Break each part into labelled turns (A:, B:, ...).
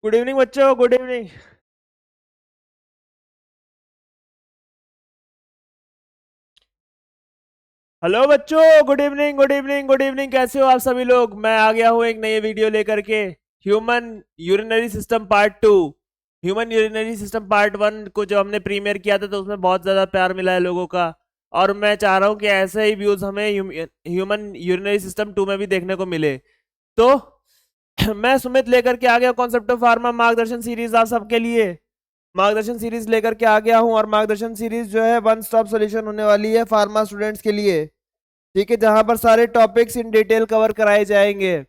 A: Good evening बच्चों, good evening. Hello बच्चों, good evening, good evening, good evening. कैसे हो आप सभी लोग? मैं आ गया हूँ एक नई वीडियो लेकर के। Human urinary system part 2। Human urinary system part 1 को जो हमने प्रीमियर किया था तो उसमें बहुत ज्यादा प्यार मिला है लोगों का। और मैं चाह रहा हूँ कि ऐसे ही व्यूज हमें ह्यूमन यूरिनरी सिस्टम 2 में भी देखने को मिले। तो मैं सुमित लेकर के आ गया कॉन्सेप्ट ऑफ फार्मा मार्गदर्शन सीरीज आप सबके लिए। मार्गदर्शन सीरीज लेकर के आ गया हूं, और मार्गदर्शन सीरीज जो है वन स्टॉप सॉल्यूशन होने वाली है फार्मा स्टूडेंट्स के लिए। ठीक है, जहां पर सारे टॉपिक्स इन डिटेल कवर कराए जाएंगे।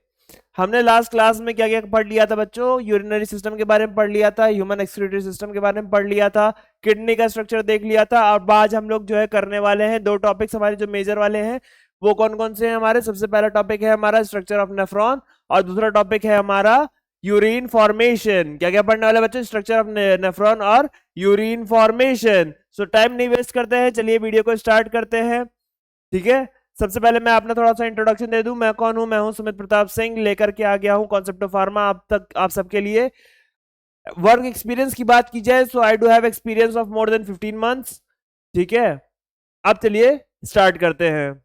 A: हमने लास्ट क्लास में क्या क्या पढ़ लिया था बच्चों? यूरिनरी सिस्टम के बारे में पढ़ लिया था, ह्यूमन एक्सक्रीटरी सिस्टम के बारे में पढ़ लिया था, किडनी का स्ट्रक्चर देख लिया था। और आज हम लोग जो है करने वाले हैं दो टॉपिक्स हमारे जो मेजर वाले हैं। वो कौन कौन से हैं हमारे? सबसे पहला टॉपिक है हमारा स्ट्रक्चर ऑफ नेफ्रॉन, और दूसरा टॉपिक है हमारा यूरिन फॉर्मेशन। क्या क्या पढ़ने वाले बच्चों? स्ट्रक्चर ऑफ नेफ्रॉन और यूरिन फॉर्मेशन। सो टाइम नहीं वेस्ट करते हैं, चलिए वीडियो को स्टार्ट करते हैं। ठीक है, सबसे पहले मैं अपना थोड़ा सा इंट्रोडक्शन दे दूं। मैं कौन हूं? मैं हूं सुमित प्रताप सिंह, लेकर के आ गया हूं कॉन्सेप्ट ऑफ फार्मा आप सबके लिए। वर्क एक्सपीरियंस की बात की जाए तो I do have experience of more than 15 months. ठीक है, अब चलिए स्टार्ट करते हैं।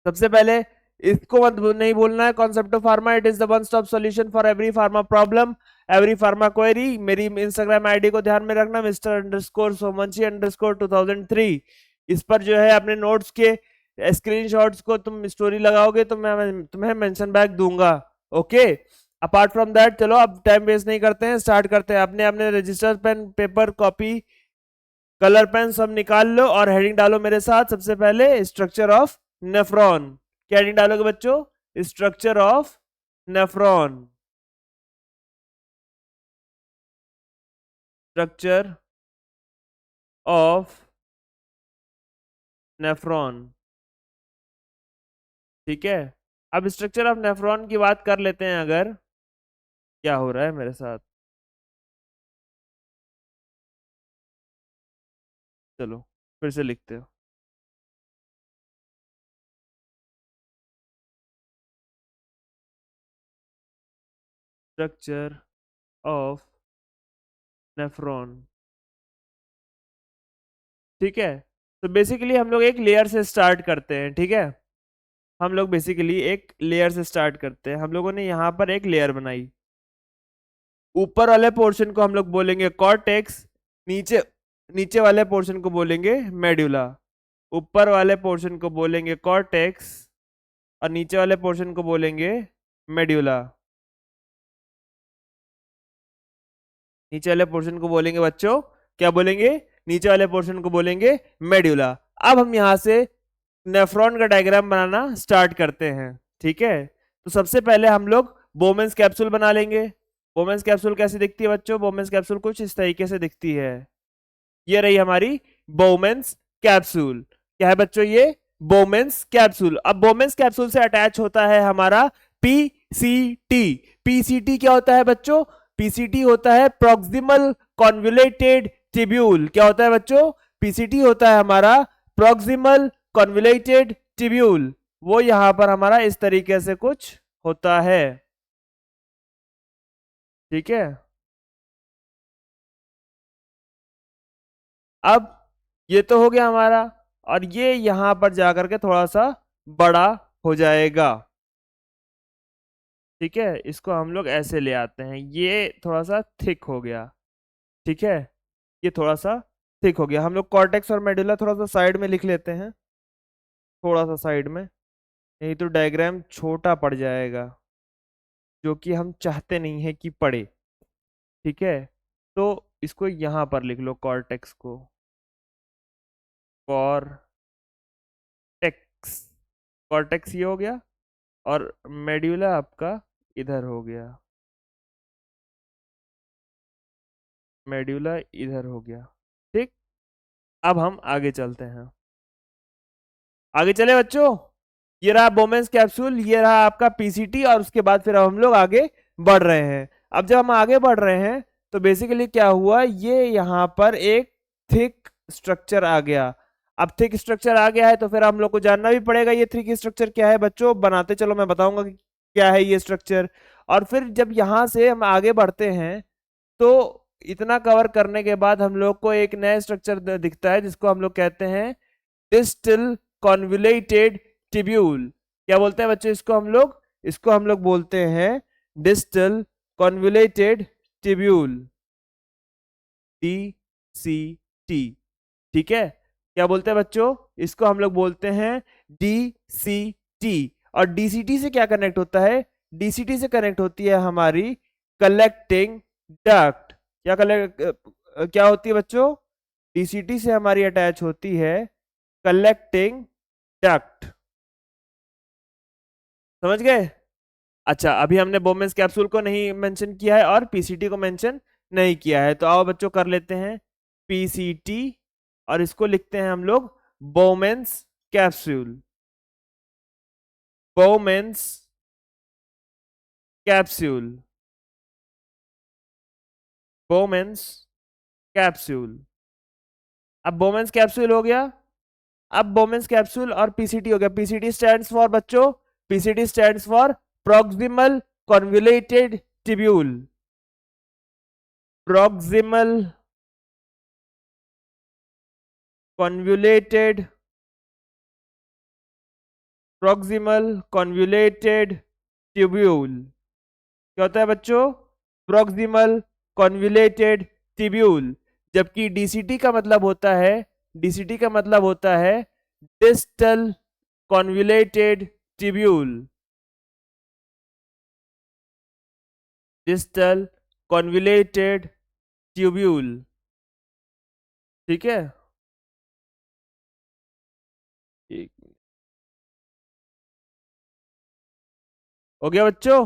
A: सबसे पहले इसको मत नहीं बोलना है concept of pharma. It is the one stop solution for every pharma problem, every pharma query. मेरी इंस्टाग्राम आईडी को ध्यान में रखना, Mr_Somanchi_2003। इस पर जो है अपने नोट्स के स्क्रीनशॉट्स को तुम स्टोरी लगाओगे तो मैं तुम्हें मेंशन बैक दूंगा। ओके, अपार्ट फ्रॉम दैट चलो अब टाइम वेस्ट नहीं करते हैं, स्टार्ट करते हैं। अपने अपने register pen, paper, copy, colour pen सब निकाल लो और हेडिंग डालो मेरे साथ। सबसे पहले स्ट्रक्चर ऑफ नेफ्रॉन। क्या हेडिंग डालोगे बच्चों? Structure of nephron. Structure of nephron. ठीक है, अब स्ट्रक्चर ऑफ नेफ्रॉन की बात कर लेते हैं। अगर क्या हो रहा है मेरे साथ, चलो फिर से लिखते हो। Structure of nephron. ठीक है, तो बेसिकली हम लोग एक लेयर से स्टार्ट करते हैं। ठीक है, हम लोग बेसिकली एक लेयर से स्टार्ट करते हैं। हम लोगों ने यहाँ पर एक लेयर बनाई। ऊपर वाले पोर्शन को हम लोग बोलेंगे कॉर्टेक्स, नीचे नीचे वाले पोर्शन को बोलेंगे मेड्यूला। ऊपर वाले पोर्शन को बोलेंगे कॉर्टेक्स और नीचे वाले पोर्शन को बोलेंगे मेड्यूला। नीचे वाले पोर्शन को बोलेंगे बच्चों, क्या बोलेंगे? नीचे वाले पोर्शन को बोलेंगे मेड्यूला। अब हम यहां से नेफ्रॉन का डायग्राम बनाना स्टार्ट करते हैं। ठीक है, तो सबसे पहले हम लोग बोमेंस कैप्सूल बना लेंगे। बोमेंस कैप्सूल कैसे दिखती है बच्चों? बोमेंस कैप्सूल कुछ इस तरीके से दिखती है। ये रही हमारी बोमेंस कैप्सूल। क्या है बच्चों? ये बोमेंस कैप्सूल। अब बोमेंस कैप्सूल से अटैच होता है हमारा पीसीटी। पीसीटी क्या होता है बच्चों? पीसीटी होता है प्रॉक्सिमल कॉन्वुलेटेड ट्यूब्यूल। क्या होता है बच्चों? पीसीटी होता है हमारा प्रॉक्सिमल कॉन्वुलेटेड ट्यूब्यूल। वो यहां पर हमारा इस तरीके से कुछ होता है। ठीक है, अब ये तो हो गया हमारा, और ये यहां पर जाकर के थोड़ा सा बड़ा हो जाएगा। ठीक है, इसको हम लोग ऐसे ले आते हैं, ये थोड़ा सा थिक हो गया। ठीक है, ये थोड़ा सा थिक हो गया। हम लोग कॉर्टेक्स और मेडुला थोड़ा सा साइड में लिख लेते हैं, थोड़ा सा साइड में, नहीं तो डायग्राम छोटा पड़ जाएगा, जो कि हम चाहते नहीं है कि पड़े। ठीक है, तो इसको यहां पर लिख लो, कॉर्टेक्स को कॉर्टेक्स। कॉर्टेक्स ये हो गया, और मेड्यूला आपका इधर हो गया। मेड्यूला इधर हो गया। ठीक, अब हम आगे चलते हैं। आगे चले बच्चों, ये रहा बोमेंस कैप्सूल, ये रहा आपका पीसीटी, और उसके बाद फिर हम लोग आगे बढ़ रहे हैं। अब जब हम आगे बढ़ रहे हैं तो बेसिकली क्या हुआ, ये यहाँ पर एक थिक स्ट्रक्चर आ गया। अब थिक स्ट्रक्चर आ गया है तो फिर हम लोग को जानना भी पड़ेगा ये थिक स्ट्रक्चर क्या है बच्चों। बनाते चलो, मैं बताऊंगा कि क्या है ये स्ट्रक्चर। और फिर जब यहाँ से हम आगे बढ़ते हैं तो इतना कवर करने के बाद हम लोग को एक नया स्ट्रक्चर दिखता है जिसको हम लोग कहते हैं डिस्टल कॉन्वुलेटेड ट्यूब्यूल। क्या बोलते हैं बच्चों इसको हम लोग बोलते हैं डिस्टल कॉन्वुलेटेड ट्यूब्यूल, DCT। ठीक है, क्या बोलते हैं बच्चों, इसको हम लोग बोलते हैं DCT। और DCT से क्या कनेक्ट होता है, DCT से कनेक्ट होती है हमारी कलेक्टिंग डक्ट। क्या होती है बच्चों, DCT से हमारी अटैच होती है कलेक्टिंग डक्ट। समझ गए? अच्छा, अभी हमने बोमेंस कैप्सूल को नहीं मेंशन किया है और PCT को मेंशन नहीं किया है, तो आओ बच्चों कर लेते हैं PCT और इसको लिखते हैं हम लोग बोमेंस कैप्सूल। बोमेंस capsule, बोमेंस capsule. अब बोमेंस कैप्सूल हो गया, अब बोमेंस कैप्सूल और PCT हो गया। PCT स्टैंड्स फॉर बच्चों, PCT stands for proximal convoluted tubule. Proximal convoluted, proximal convoluted tubule. क्या होता है बच्चों, प्रॉक्सिमल कॉन्वुलेटेड ट्यूब्यूल। जबकि DCT का मतलब होता है, DCT का मतलब होता है distal convoluted tubule, distal convoluted tubule. ठीक है, एक हो गया बच्चों।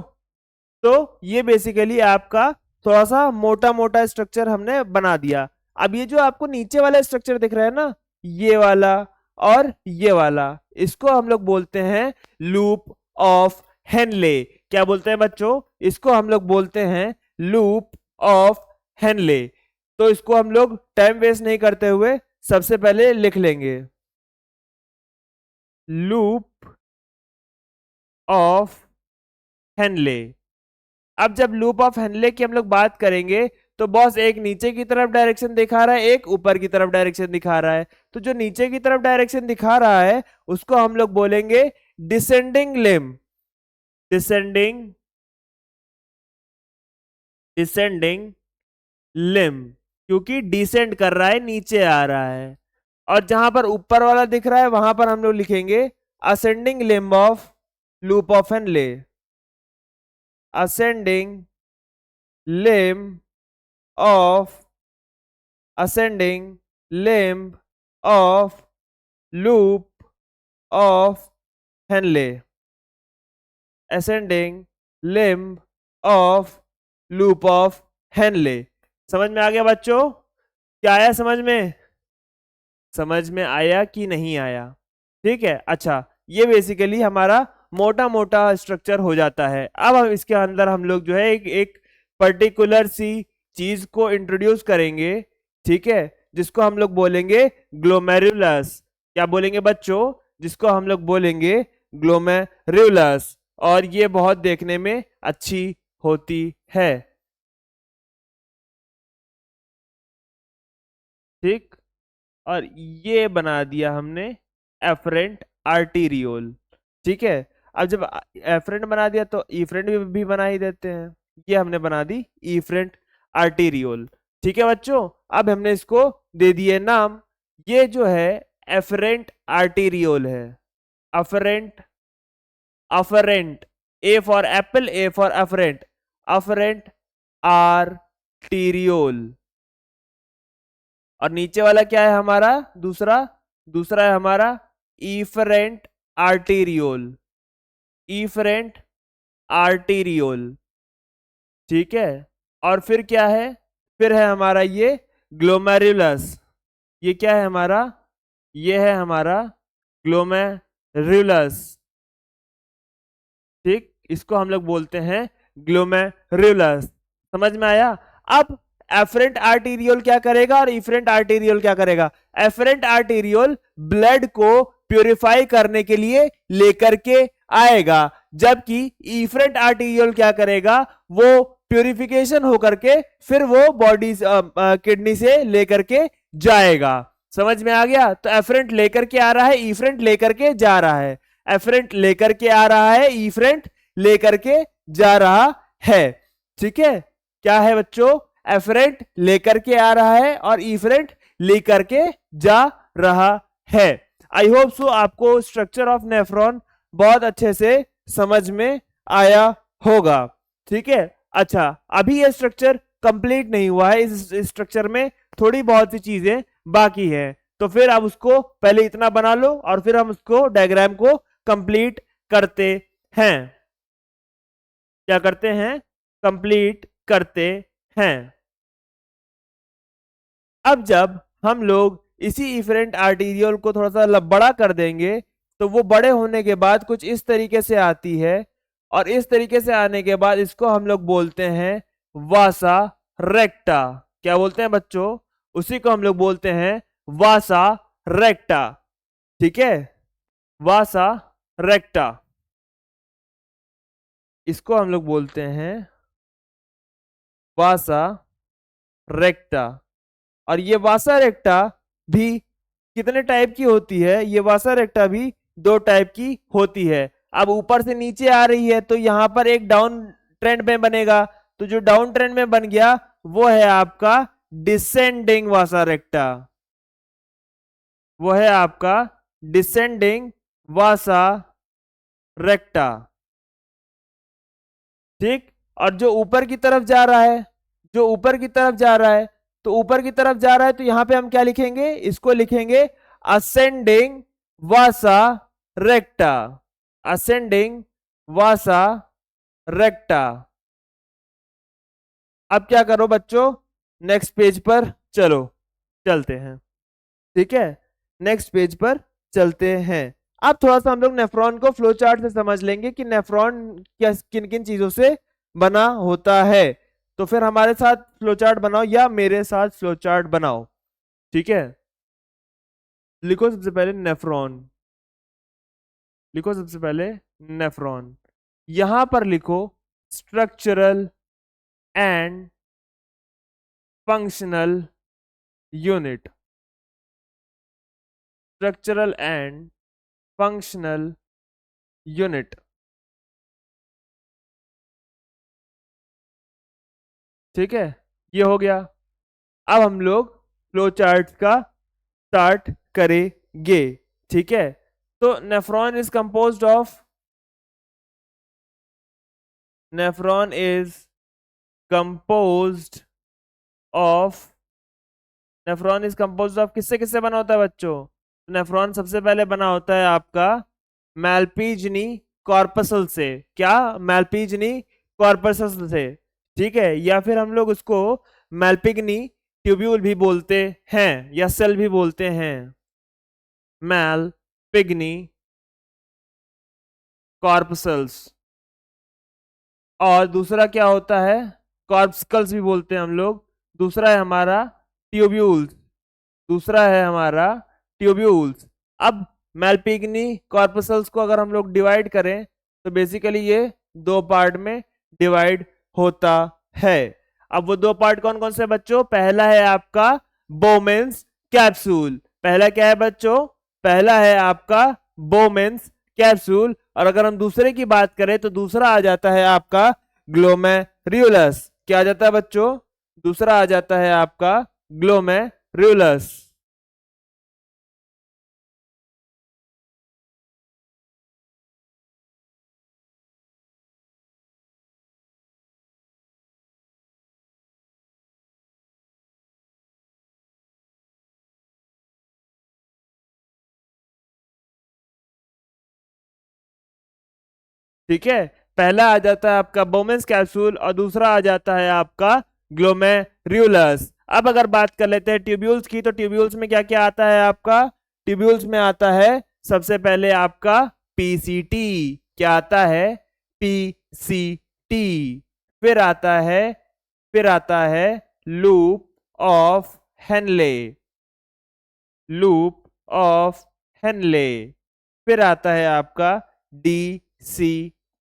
A: तो ये बेसिकली आपका थोड़ा सा मोटा मोटा स्ट्रक्चर हमने बना दिया। अब ये जो आपको नीचे वाला स्ट्रक्चर दिख रहा है ना, ये वाला और ये वाला, इसको हम लोग बोलते हैं लूप ऑफ हेनले। क्या बोलते हैं बच्चों, इसको हम लोग बोलते हैं लूप ऑफ हेनले। तो इसको हम लोग टाइम वेस्ट नहीं करते हुए सबसे पहले लिख लेंगे, लूप ऑफ हेनले। अब जब लूप ऑफ हेनले की हम लोग बात करेंगे तो बॉस एक नीचे की तरफ डायरेक्शन दिखा रहा है, एक ऊपर की तरफ डायरेक्शन दिखा रहा है। तो जो नीचे की तरफ डायरेक्शन दिखा रहा है उसको हम लोग बोलेंगे descending limb, descending, descending limb, क्योंकि डिसेंड कर रहा है, नीचे आ रहा है। और जहां पर ऊपर वाला दिख रहा है वहां पर हम लोग लिखेंगे ascending limb of loop of Henley, ascending limb of, ascending limb of loop of Henle, ascending limb of loop of Henle। समझ में आ गया बच्चों, क्या आया समझ में, समझ में आया कि नहीं आया? ठीक है, अच्छा ये बेसिकली हमारा मोटा मोटा स्ट्रक्चर हो जाता है। अब हम इसके अंदर हम लोग जो है एक पर्टिकुलर सी चीज को इंट्रोड्यूस करेंगे, ठीक है, जिसको हम लोग बोलेंगे ग्लोमेरुलस। क्या बोलेंगे बच्चों, जिसको हम लोग बोलेंगे ग्लोमेरुलस। और ये बहुत देखने में अच्छी होती है। ठीक, और ये बना दिया हमने एफरेंट आर्टीरियोल। ठीक है, अब जब एफरेंट बना दिया तो ईफ्रेंट भी बना ही देते हैं। ये हमने बना दी ईफ्रेंट आर्टीरियोल। ठीक है बच्चों, अब हमने इसको दे दिए नाम, ये जो है एफरेंट आर्टीरियोल है। Afferent, afferent, A for Apple, A for afferent, afferent arteriole. और नीचे वाला क्या है हमारा, दूसरा, दूसरा है हमारा ईफरेंट आर्टीरियोल, ईफरेंट आर्टीरियोल। ठीक है, और फिर क्या है, फिर है हमारा ये ग्लोमेरुलस। ये क्या है हमारा, ये है हमारा ग्लोमेरुलस। ठीक, इसको हम लोग बोलते हैं ग्लोमेरुलस। समझ में आया? अब एफरेंट आर्टीरियोल क्या करेगा और इफरेंट आर्टीरियोल क्या करेगा? एफरेंट आर्टीरियोल ब्लड को प्यूरिफाई करने के लिए लेकर के आएगा। जबकि इफरेंट आर्टीरियोल क्या करेगा, वो प्यूरिफिकेशन होकर के फिर वो बॉडी किडनी से लेकर के जाएगा। समझ में आ गया? तो एफरेंट लेकर के आ रहा है, इफरेंट लेकर के जा रहा है। एफरेंट लेकर के आ रहा है, इफरेंट लेकर के जा रहा है। ठीक है, क्या है बच्चों? एफरेंट लेकर के आ रहा है और इफरेंट लेकर के जा रहा है। आई होप सो आपको स्ट्रक्चर ऑफ नेफ्रॉन बहुत अच्छे से समझ में आया होगा। ठीक है, अच्छा, अभी ये स्ट्रक्चर कंप्लीट नहीं हुआ है, इस स्ट्रक्चर में थोड़ी बहुत सी चीजें बाकी है। तो फिर आप उसको पहले इतना बना लो और फिर हम उसको डायग्राम को कंप्लीट करते हैं। क्या करते हैं? कंप्लीट करते हैं। अब जब हम लोग इसी इफरेंट आर्टीरियल को थोड़ा सा बड़ा कर देंगे तो वो बड़े होने के बाद कुछ इस तरीके से आती है, और इस तरीके से आने के बाद इसको हम लोग बोलते हैं वासा रेक्टा। क्या बोलते हैं बच्चों? उसी को हम लोग बोलते हैं वासा रेक्टा। ठीक है, वासा रेक्टा, इसको हम लोग बोलते हैं वासा रेक्टा। और ये वासा रेक्टा भी कितने टाइप की होती है? ये वासा रेक्टा भी दो टाइप की होती है। अब ऊपर से नीचे आ रही है तो यहां पर एक डाउन ट्रेंड में बनेगा, तो जो डाउन ट्रेंड में बन गया वो है आपका डिसेंडिंग वासा रेक्टा, वो है आपका डिसेंडिंग वासा रेक्टा। ठीक, और जो ऊपर की तरफ जा रहा है, जो ऊपर की तरफ जा रहा है, तो ऊपर की तरफ जा रहा है तो यहां पे हम क्या लिखेंगे? इसको लिखेंगे असेंडिंग वासा रेक्टा, असेंडिंग वासा रेक्टा। अब क्या करो बच्चों, नेक्स्ट पेज पर चलो, चलते हैं। ठीक है, नेक्स्ट पेज पर चलते हैं। अब थोड़ा सा हम लोग नेफ्रॉन को फ्लो चार्ट से समझ लेंगे कि नेफ्रॉन क्या किन किन चीजों से बना होता है। तो फिर हमारे साथ फ्लो चार्ट बनाओ या मेरे साथ फ्लो चार्ट बनाओ। ठीक है, लिखो सबसे पहले नेफ्रॉन, लिखो सबसे पहले नेफ्रॉन। यहां पर लिखो structural and functional unit, structural and functional unit. ठीक है, ये हो गया। अब हम लोग फ्लो चार्ट का स्टार्ट करेंगे। ठीक है, तो nephron is composed of, nephron is composed of, nephron is composed of किससे किससे बना होता है बच्चों? नेफ्रॉन सबसे पहले बना होता है आपका मैल्पीजनी कॉर्पसल से। क्या? मैल्पीजनी कॉर्पसल से। ठीक है, या फिर हम लोग उसको मैल्पिग्नी ट्यूब्यूल भी बोलते हैं या सेल भी बोलते हैं, मैल्पिग्नी कॉर्पसल्स। और दूसरा क्या होता है? कॉर्पस्कल्स भी बोलते हैं हम लोग। दूसरा है हमारा ट्यूब्यूल्स, दूसरा है हमारा ट्यूब्यूल्स। अब मैल्पिग्नी कॉर्पसल्स को अगर हम लोग डिवाइड करें तो बेसिकली ये दो पार्ट में डिवाइड होता है। अब वो दो पार्ट कौन कौन से बच्चों? पहला है आपका बोमेन्स कैप्सूल। पहला क्या है बच्चों? पहला है आपका बोमेन्स कैप्सूल। और अगर हम दूसरे की बात करें तो दूसरा आ जाता है आपका ग्लोमेरुलस। क्या आ जाता है बच्चों? दूसरा आ जाता है आपका ग्लोमेरुलस। ठीक है, पहला आ जाता है आपका बोमेन्स कैप्सूल और दूसरा आ जाता है आपका ग्लोमेरुलस। अब अगर बात कर लेते हैं ट्यूब्यूल्स की, तो ट्यूब्यूल्स में क्या क्या आता है आपका? ट्यूब्यूल्स में आता है सबसे पहले आपका पीसीटी। क्या आता है? पीसीटी। फिर आता है, फिर आता है loop of Henley, loop of Henley. फिर आता है आपका डी सी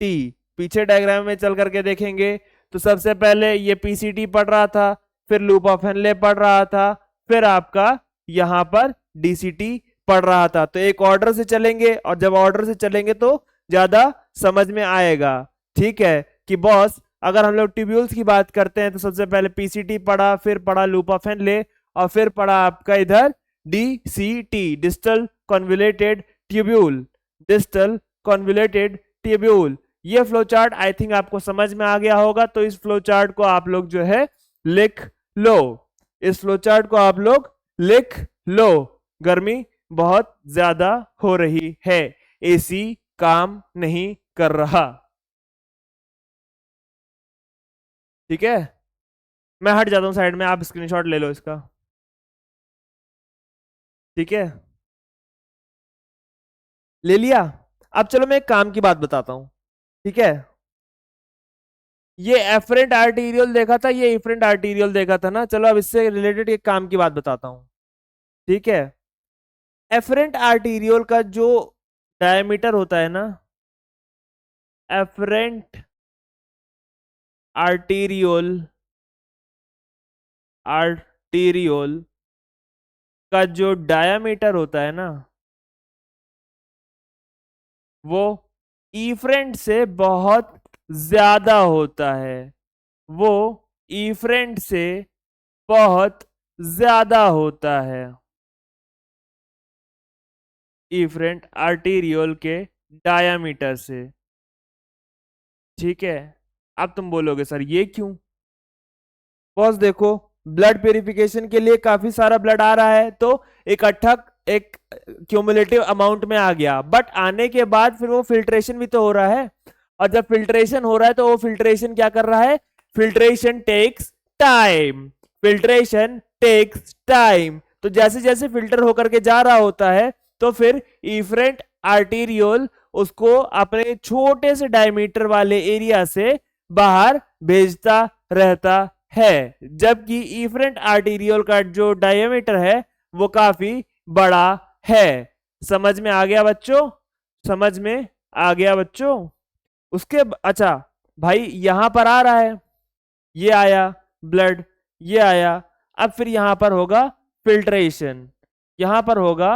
A: टी। पीछे डायग्राम में चल करके देखेंगे तो सबसे पहले ये पीसीटी पढ़ रहा था, फिर लूप ऑफ हेनले पढ़ रहा था, फिर आपका यहां पर डीसीटी पढ़ रहा था। तो एक ऑर्डर से चलेंगे, और जब ऑर्डर से चलेंगे तो ज्यादा समझ में आएगा। ठीक है कि बॉस, अगर हम लोग ट्यूब्यूल्स की बात करते हैं तो सबसे पहले पीसीटी पढ़ा, फिर पढ़ा लूप ऑफ हेनले, और फिर पढ़ा आपका इधर DCT, distal convoluted tubule, distal convoluted tubule. ये फ्लो चार्ट आई थिंक आपको समझ में आ गया होगा, तो इस फ्लो चार्ट को आप लोग जो है लिख लो। इस फ्लो चार्ट को आप लोग लिख लो। गर्मी बहुत ज्यादा हो रही है, एसी काम नहीं कर रहा। ठीक है, मैं हट जाता हूं साइड में, आप स्क्रीनशॉट ले लो इसका। ठीक है, ले लिया। अब चलो मैं एक काम की बात बताता हूं। ठीक है, ये एफरेंट आर्टीरियल देखा था, ये इफरेंट आर्टीरियल देखा था ना। चलो अब इससे रिलेटेड एक काम की बात बताता हूं। ठीक है, एफरेंट आर्टीरियल का जो डायमीटर होता है ना, एफरेंट आर्टीरियल, आर्टीरियल का जो डायमीटर होता है ना, वो इफरेंट से बहुत ज्यादा होता है। वो इफरेंट से बहुत ज्यादा होता है, इफरेंट आर्टीरियल के डायामीटर से। ठीक है, अब तुम बोलोगे सर ये क्यों? बॉस देखो, ब्लड प्यूरिफिकेशन के लिए काफी सारा ब्लड आ रहा है, तो इकट्ठा एक क्यूमुलेटिव अमाउंट में आ गया, बट आने के बाद फिर वो फिल्ट्रेशन भी तो हो रहा है। और जब फिल्ट्रेशन हो रहा है तो वो फिल्ट्रेशन क्या कर रहा है? Filtration takes time, filtration takes time. तो जैसे जैसे फिल्टर होकर के जा रहा होता है, तो फिर इफरेंट आर्टीरियोल उसको अपने छोटे से डायमीटर वाले एरिया से बाहर भेजता रहता है, जबकि इफरेंट आर्टीरियल का जो डायमीटर है वो काफी बड़ा है। समझ में आ गया बच्चों? समझ में आ गया बच्चों? अच्छा भाई, यहां पर आ रहा है, ये आया ब्लड, ये आया। अब फिर यहां पर होगा फिल्ट्रेशन, यहां पर होगा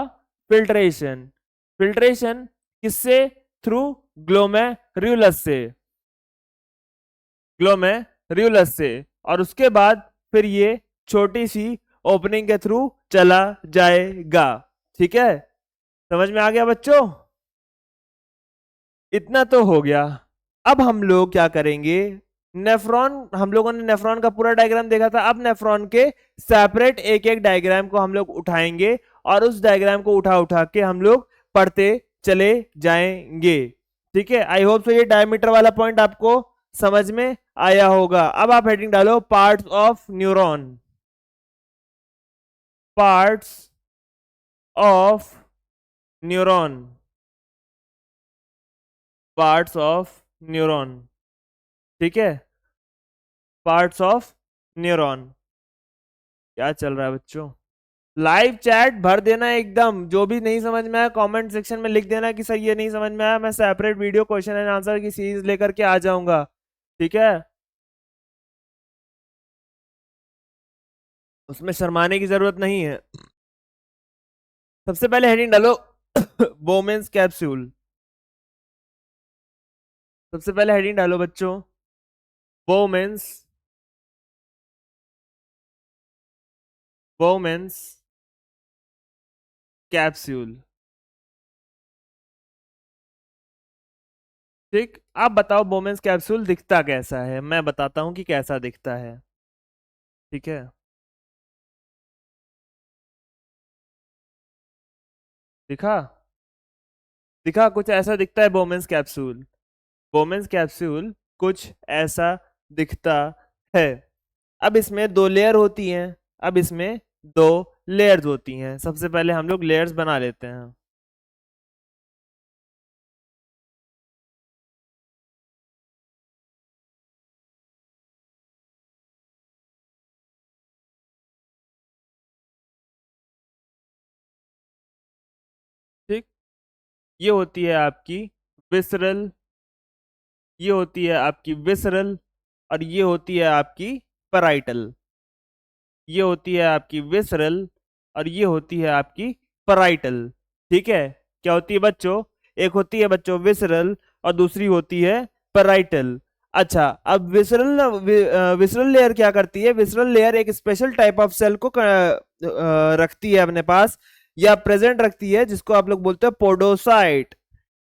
A: फिल्ट्रेशन। फिल्ट्रेशन किससे? थ्रू ग्लोमेरुलस से, ग्लोमेरुलस से। और उसके बाद फिर ये छोटी सी ओपनिंग के थ्रू चला जाएगा। ठीक है, समझ में आ गया बच्चों? इतना तो हो गया। अब हम लोग क्या करेंगे? नेफ्रॉन, हम लोगों ने नेफ्रॉन का पूरा डायग्राम देखा था, अब नेफ्रॉन के सेपरेट एक एक डायग्राम को हम लोग उठाएंगे, और उस डायग्राम को उठा उठा के हम लोग पढ़ते चले जाएंगे। ठीक है, आई होप सो ये डायमीटर वाला पॉइंट आपको समझ में आया होगा। अब आप हेडिंग डालो, parts of neuron, parts of neuron, parts of neuron. ठीक है, पार्ट्स ऑफ न्यूरॉन। क्या चल रहा है बच्चों? लाइव चैट भर देना एकदम, जो भी नहीं समझ में आया कमेंट सेक्शन में लिख देना कि सर ये नहीं समझ में आया, मैं separate video question and answer की सीरीज लेकर के आ जाऊंगा। ठीक है, उसमें शर्माने की जरूरत नहीं है। सबसे पहले हेडिंग डालो बोमेंस कैप्सूल। सबसे पहले हेडिंग डालो बच्चों, बोमेंस, बोमेंस कैप्सूल। ठीक, आप बताओ बोमेंस कैप्सूल दिखता कैसा है? मैं बताता हूं कि कैसा दिखता है। ठीक है, दिखा? दिखा, कुछ ऐसा दिखता है बोमेंस कैप्सूल। बोमेंस कैप्सूल कुछ ऐसा दिखता है। अब इसमें दो लेयर होती हैं, अब इसमें दो लेयर्स होती हैं। सबसे पहले हम लोग लेयर्स बना लेते हैं। ठीक, ये होती है आपकी विसरल ये होती है आपकी विसरल, और ये होती है आपकी पैराइटल। ये होती है आपकी विसरल, और ये होती है आपकी पैराइटल। ठीक है, क्या होती है बच्चों? एक होती है बच्चों विसरल, और दूसरी होती है पैराइटल। अच्छा, अब विसरल लेयर क्या करती है? विसरल लेयर एक स्पेशल टाइप ऑफ सेल को रखती है अपने पास, या प्रेजेंट रखती है, जिसको आप लोग बोलते हैं पोडोसाइट।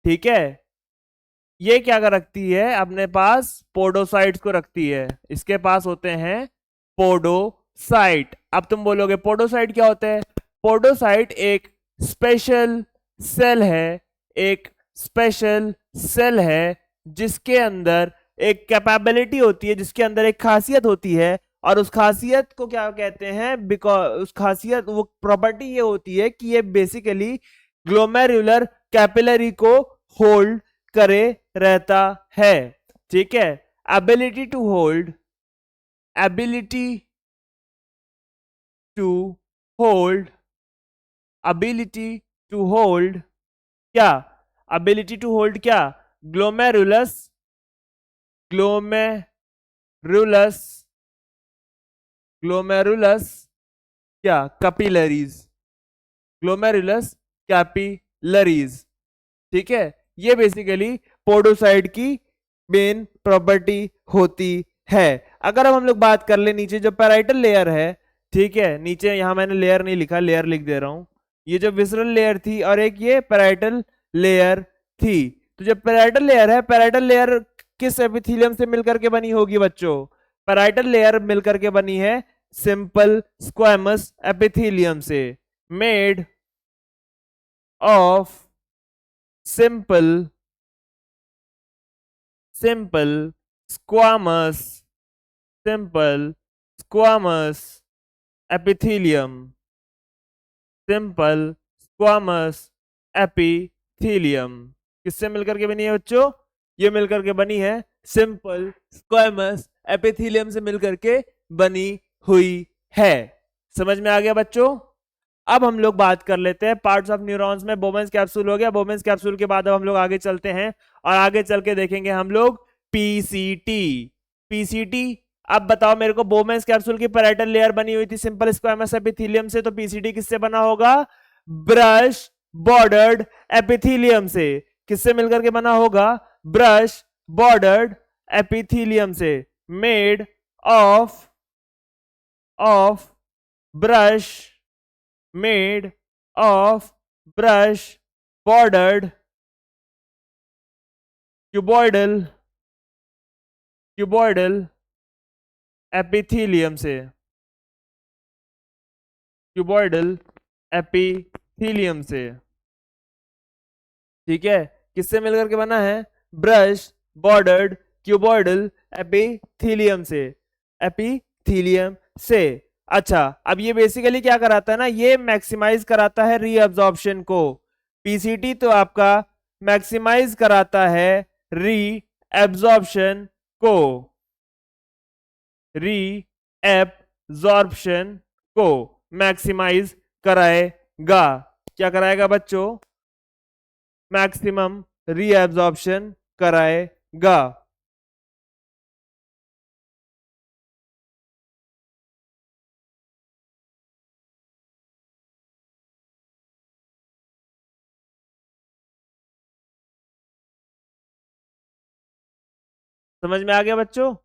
A: ठीक है, ये क्या कर रखती है अपने पास? पोडोसाइट्स को रखती है। इसके पास होते हैं पोडोसाइट। अब तुम बोलोगे पोडोसाइट क्या होते हैं? पोडोसाइट एक स्पेशल सेल है, एक स्पेशल सेल है जिसके अंदर एक कैपेबिलिटी होती है, जिसके अंदर एक खासियत होती है, और उस खासियत को क्या कहते हैं? बिकॉज उस खासियत, वो प्रॉपर्टी ये होती है कि ये बेसिकली ग्लोमेरुलर कैपिलरी को होल्ड करे रहता है। ठीक है, ability to hold, ability to hold, ability to hold क्या? एबिलिटी टू होल्ड क्या? ग्लोमेरुलस, ग्लोमेरुलस, ग्लोमेरुलस क्या? Capillaries, glomerulus capillaries. ठीक है, ये बेसिकली पोडोसाइट की मेन प्रॉपर्टी होती है। अगर अब हम लोग बात कर ले नीचे जो पैराइटल लेयर है, ठीक है, नीचे यहां मैंने लेयर नहीं लिखा, लेयर लिख दे रहा हूं। ये जो विसरल लेयर थी और एक ये पैराइटल लेयर थी। तो जो पैराइटल लेयर है, पैराइटल लेयर किस एपिथेलियम से मिलकर के बनी होगी बच्चों? पैराइटल लेयर मिलकर के बनी है सिंपल स्क्वैमस एपिथेलियम से, made of simple squamous, simple squamous epithelium, simple squamous epithelium। किससे मिलकर के बनी है बच्चों? ये मिलकर के बनी है सिंपल स्क्वैमस एपिथेलियम से मिलकर के बनी हुई है। समझ में आ गया बच्चों? अब हम लोग बात कर लेते हैं पार्ट्स ऑफ न्यूरॉन्स में। बोमेंस कैप्सूल हो गया। बोमेंस कैप्सूल के बाद अब हम लोग आगे चलते हैं, और आगे चल के देखेंगे हम लोग पीसीटी। पीसीटी, अब बताओ मेरे को, बोमेंस कैप्सूल की पैराइटल लेयर बनी हुई थी सिंपल स्क्वैमस एपिथेलियम से, तो पीसीटी किससे बना होगा? ब्रश बॉर्डर्ड एपिथेलियम से। किससे मिलकर के बना होगा? ब्रश बॉर्डर्ड एपिथेलियम से, made of brush, made of brush bordered cuboidal epithelium से, cuboidal epithelium से। ठीक है, किससे मिलकर के बना है? ब्रश बॉर्डर्ड क्यूबॉइडल एपिथेलियम से, एपिथेलियम से। अच्छा, अब ये बेसिकली क्या कराता है ना? ये मैक्सिमाइज कराता है रीअब्जॉर्प्शन को। पीसीटी तो आपका मैक्सिमाइज कराता है रीअब्जॉर्प्शन को, रीअब्जॉर्प्शन को मैक्सिमाइज कराएगा। क्या कराएगा बच्चों? मैक्सिमम रीअब्जॉर्प्शन कराएगा। समझ में आ गया बच्चों?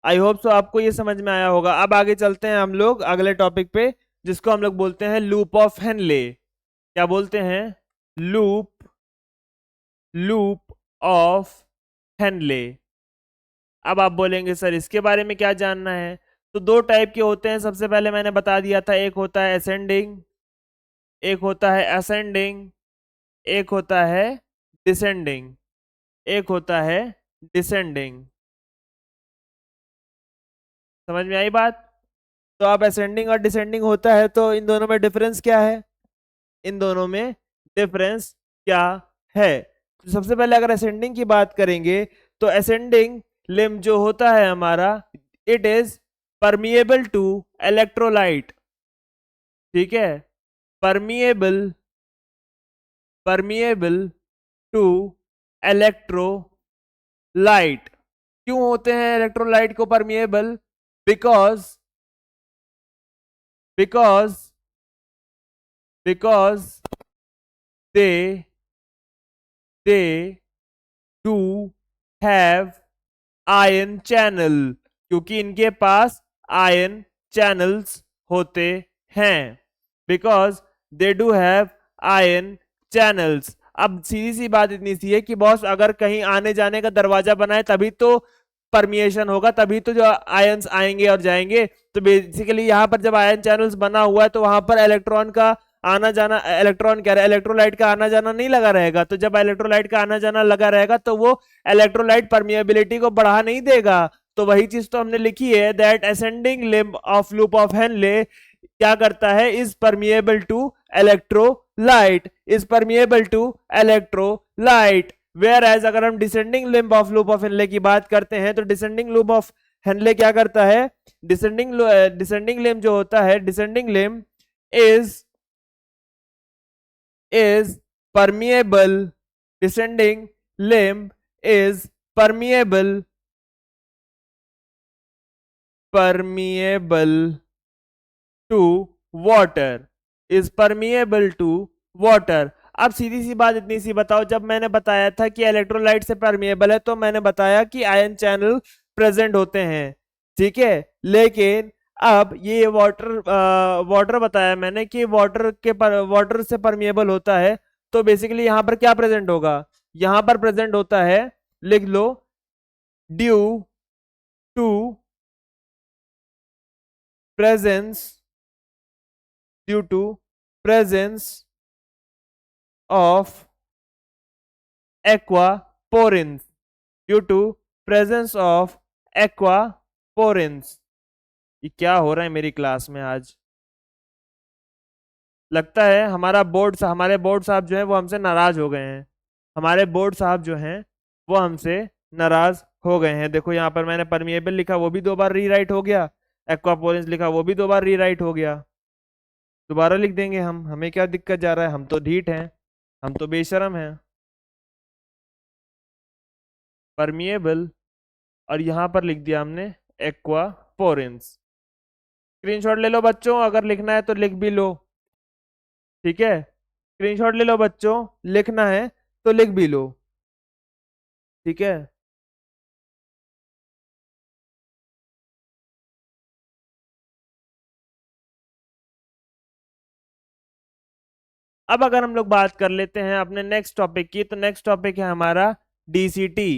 A: आई होप सो आपको ये समझ में आया होगा। अब आगे चलते हैं हम लोग अगले टॉपिक पे, जिसको हम लोग बोलते हैं लूप ऑफ हेनले। क्या बोलते हैं? Loop, loop of Henley. अब आप बोलेंगे सर इसके बारे में क्या जानना है? तो दो टाइप के होते हैं, सबसे पहले मैंने बता दिया था, एक होता है असेंडिंग, एक होता है असेंडिंग, एक होता है डिसेंडिंग, एक होता है डिसेंडिंग। समझ में आई बात? तो अब असेंडिंग और डिसेंडिंग होता है, तो इन दोनों में डिफरेंस क्या है? इन दोनों में डिफरेंस क्या है? तो सबसे पहले अगर असेंडिंग की बात करेंगे, तो असेंडिंग लिम्ब जो होता है हमारा, it is permeable to electrolyte. ठीक है, permeable, permeable to electrolyte, light. क्यों होते हैं इलेक्ट्रोलाइट को permeable? Because because because they they do have ion channel, क्योंकि इनके पास आयन चैनल्स होते हैं। Because they do have ion channels. अब सीधी सी बात इतनी सी है कि बॉस अगर कहीं आने जाने का दरवाजा बनाए तभी तो परमिएशन होगा, तभी तो जो आयंस आएंगे और जाएंगे। तो बेसिकली यहाँ पर जब आयन चैनल्स बना हुआ है तो वहां पर इलेक्ट्रॉन का आना जाना, इलेक्ट्रॉन कह रहे हैं, इलेक्ट्रोलाइट का आना जाना नहीं लगा रहेगा। तो जब इलेक्ट्रोलाइट का आना जाना लगा रहेगा तो वो इलेक्ट्रोलाइट परमिएबिलिटी को बढ़ा नहीं देगा। तो वही चीज तो हमने लिखी है, that ascending limb of loop of Henle क्या करता है, is permeable to electrolyte, is permeable to electrolyte. Whereas अगर हम descending limb of loop of Henle की बात करते हैं तो डिसेंडिंग लूप ऑफ हेनले क्या करता है, डिसेंडिंग लिम्ब जो होता है, descending limb is is permeable, descending limb is permeable to water, is permeable to water। अब सीधी सी बात इतनी सी बताओ, जब मैंने बताया था कि इलेक्ट्रोलाइट से परमिएबल है तो मैंने बताया कि आयन चैनल प्रेजेंट होते हैं, ठीक है। लेकिन अब ये वाटर बताया मैंने कि वाटर से परमिएबल होता है। तो बेसिकली यहां पर क्या प्रेजेंट होगा, यहां पर प्रेजेंट होता है, लिख लो, due to presence due to presence of aquaporins, due to presence of aquaporins. ये क्या हो रहा है मेरी क्लास में आज? लगता है हमारे बोर्ड साहब जो है वो हमसे नाराज हो गए हैं। हमारे बोर्ड साहब जो हैं वो हमसे नाराज हो गए हैं। देखो यहाँ पर मैंने परमिएबल लिखा, वो भी 2 बार रीराइट हो गया। एक्वापोरेंस लिखा, वो भी 2 बार रीराइट हो गया। दोबारा लिख देंगे हम, हमें क्या दिक्कत जा रहा है? हम तो ढीठ हैं, हम तो बेशरम हैं। परमिएबल और यहाँ पर लिख दिया हमने एक्वापोरेंस। स्क्रीनशॉट ले लो बच्चों, अगर लिखना है तो लिख भी लो, ठीक है। स्क्रीनशॉट ले लो बच्चों, लिखना है तो लिख भी लो, ठीक है। अब अगर हम लोग बात कर लेते हैं अपने नेक्स्ट टॉपिक की, तो नेक्स्ट टॉपिक है हमारा डीसीटी।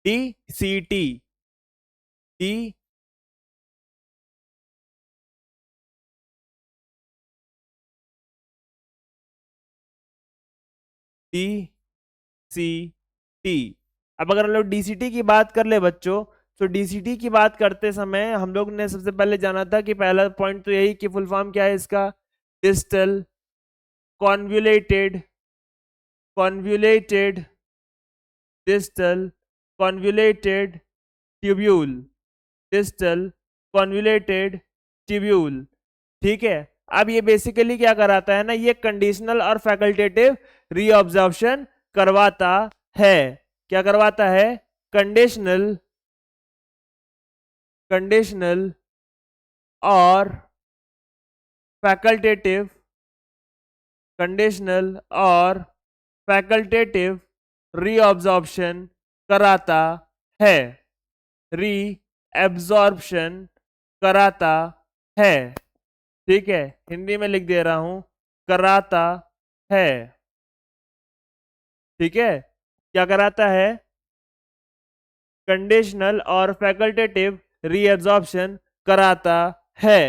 A: DCT D DCT. अब अगर हम लोग डीसीटी की बात कर ले बच्चों, तो डीसीटी की बात करते समय हम लोग ने सबसे पहले जाना था कि पहला पॉइंट तो यही कि फुल फॉर्म क्या है इसका, distal convoluted convoluted distal convoluted tubule, distal convoluted tubule, ठीक है। अब ये बेसिकली क्या कराता है ना, ये कंडीशनल और फैकल्टेटिव रीऑब्जॉर्प्शन करवाता है। क्या करवाता है? कंडीशनल कंडीशनल और फैकल्टेटिव कंडीशनल और फैकल्टेटिव रीऑब्जॉर्प्शन कराता है, री एब्जॉर्प्शन कराता है, ठीक है। हिंदी में लिख दे रहा हूं, कराता है, ठीक है। क्या कराता है? कंडीशनल और फैकल्टेटिव रीएब्जॉर्प्शन कराता है।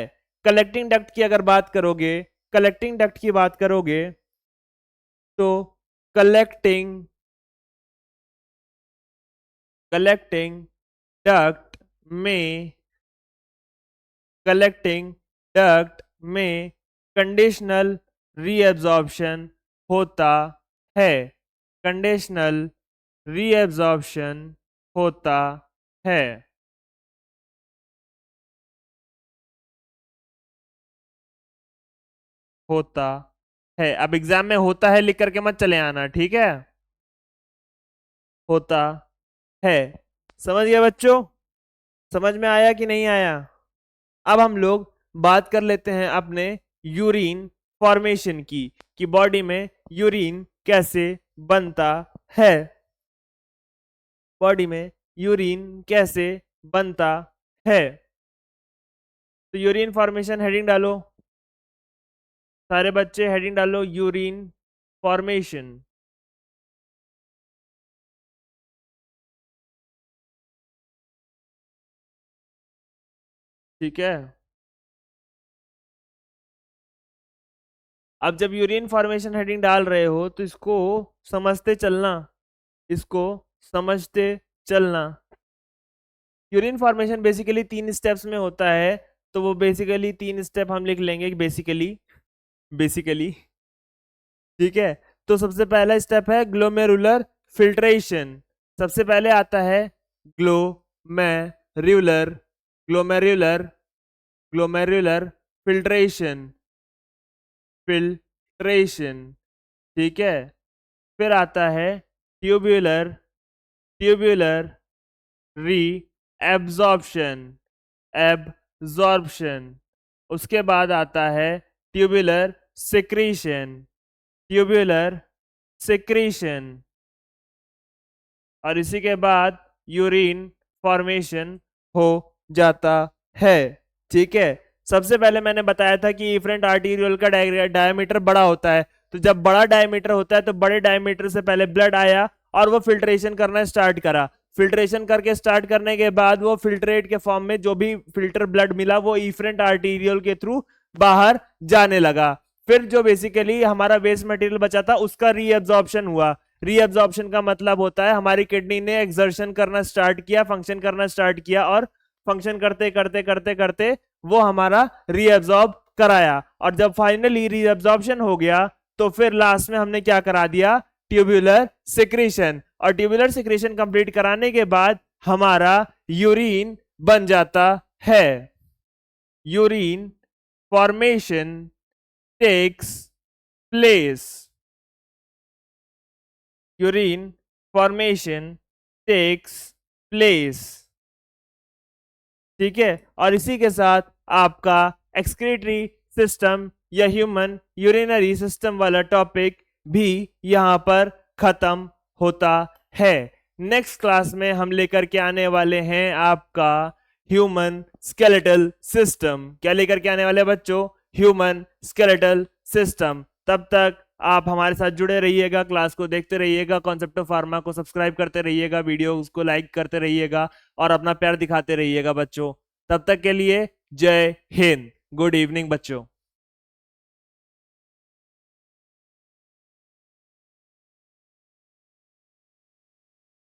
A: कलेक्टिंग डक्ट की अगर बात करोगे, कलेक्टिंग डक्ट की बात करोगे तो कलेक्टिंग कलेक्टिंग डक्ट में कलेक्टिंग डक्ट में कंडीशनल रीएब्जॉर्प्शन होता है, कंडीशनल रीएब्जॉर्प्शन होता है, होता है। अब एग्जाम में होता है लिख करके मत चले आना, ठीक है। होता है। समझ गए बच्चों? समझ में आया कि नहीं आया? अब हम लोग बात कर लेते हैं अपने यूरिन फॉर्मेशन की, कि बॉडी में यूरिन कैसे बनता है। बॉडी में यूरिन कैसे बनता है। तो यूरिन फॉर्मेशन हेडिंग डालो, सारे बच्चे हेडिंग डालो, यूरिन फॉर्मेशन। ठीक है। अब जब यूरिन फॉर्मेशन हेडिंग डाल रहे हो तो इसको समझते चलना, इसको समझते चलना। यूरिन फॉर्मेशन बेसिकली 3 स्टेप्स में होता है, तो वो बेसिकली 3 स्टेप हम लिख लेंगे बेसिकली। बेसिकली ठीक है। तो सबसे पहला स्टेप है ग्लोमेरुलर फिल्ट्रेशन। सबसे पहले आता है glomerular, glomerular, glomerular filtration, filtration. ठीक है। फिर आता है ट्यूब्यूलर, ट्यूब्यूलर री एब्जॉर्प्शन, एब्जॉर्प्शन। उसके बाद आता है ट्यूब्यूलर सिक्रीशन, ट्यूब्यूलर सिक्रीशन। और इसी के बाद यूरिन फॉर्मेशन हो जाता है। ठीक है। सबसे पहले मैंने बताया था कि इफरेंट आर्टीरियल का डायमीटर बड़ा होता है, तो जब बड़ा डायमीटर होता है तो बड़े डायमीटर से पहले ब्लड आया और वो फिल्ट्रेशन करना स्टार्ट करा। फिल्ट्रेशन करके स्टार्ट करने के बाद वो फिल्ट्रेट के फॉर्म में जो भी फिल्टर ब्लड मिला वो इफरेंट आर्टीरियल के थ्रू बाहर जाने लगा। फिर जो बेसिकली हमारा वेस्ट मटेरियल बचा था उसका रीअब्जॉर्प्शन हुआ। रीअब्जॉर्प्शन का मतलब होता है हमारी किडनी ने एक्सर्शन करना स्टार्ट किया, फंक्शन करना स्टार्ट किया, और फंक्शन करते करते करते करते वो हमारा रीअब्जॉर्ब कराया। और जब फाइनली रीअब्जॉर्प्शन हो गया तो फिर लास्ट में हमने क्या करा दिया, ट्यूब्यूलर सिक्रीशन। और ट्यूब्यूलर सिक्रीशन कंप्लीट कराने के बाद हमारा यूरिन बन जाता है। Urine formation takes place, urine formation takes place. ठीक है। और इसी के साथ आपका एक्सक्रीटरी सिस्टम या ह्यूमन यूरिनरी सिस्टम वाला टॉपिक भी यहां पर खत्म होता है। नेक्स्ट क्लास में हम लेकर के आने वाले हैं आपका ह्यूमन स्केलेटल सिस्टम। क्या लेकर के आने वाले बच्चों? Human skeletal system. तब तक आप हमारे साथ जुड़े रहिएगा, क्लास को देखते रहिएगा, कॉन्सेप्ट ऑफ फार्मा को सब्सक्राइब करते रहिएगा, वीडियो को लाइक करते रहिएगा और अपना प्यार दिखाते रहिएगा बच्चों। तब तक के लिए जय हिंद, गुड इवनिंग बच्चों।